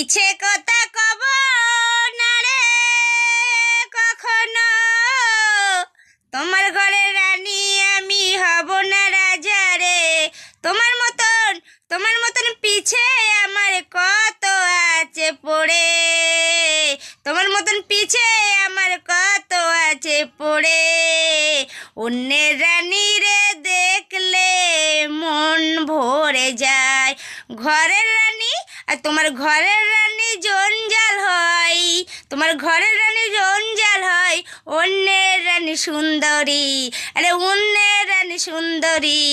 মিছে কথা কব না রে কখনো, তোমার ঘরের রানী আমি হব না রাজা রে। তোমার মতন পিছে আমার কত আছে পড়ে, তোমার মতন পিছে আমার কত আছে পড়ে। অন্যের রানী রে দেখলে মন ভরে যায়, ঘরের রানী আর তোমার ঘরের রানী জঞ্জাল হয়, তোমার ঘরের রানী জঞ্জাল হয়। অন্যের রানী সুন্দরী, আরে অন্যের রানী সুন্দরী,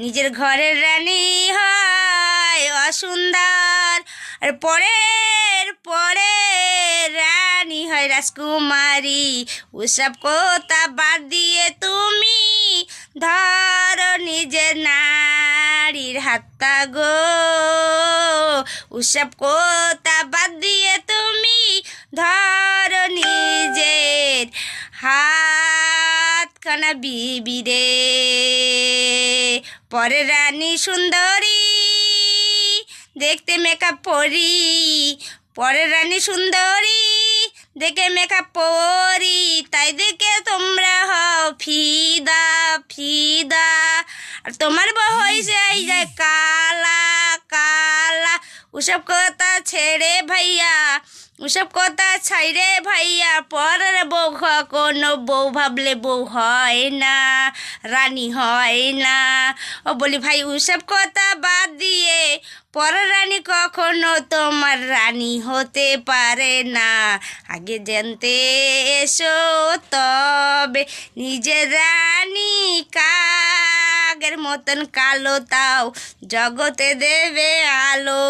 নিজের ঘরের রানী হয় অসুন্দর। আর পরের রানী হয় রাজকুমারী। ওসব কথা বাদ দিয়ে তুমি ধরো নিজের নারীর হাতটা গো, ওসব কথা বাদ দিয়ে তুমি ধরো নিজের হাতখানা বিবি রে। পরের রানী সুন্দরী, দেখতে মেকআপ পরি, পরের রানী সুন্দরী দেখে মেকআপ পরি, তাই দেখে তোমরা হও ফিদা ফিদা। আর তোমার বউ হয়েছে এই যে কালা কালা। ওসব কথা ছেড়ে ভাইয়া, ওসব কথা ছাইরে ভাইয়া, পরের বউ কোনো বউ ভাবলে বউ হয় না, রানী হয় না। ও বলি ভাই ওসব কথা বাদ দিয়ে পরের রানী কখনো তোমার রানী হতে পারে না। আগে জানতে এসো তবে নিজের রানী কাগের মতন কালো, তাও জগতে দেবে আলো।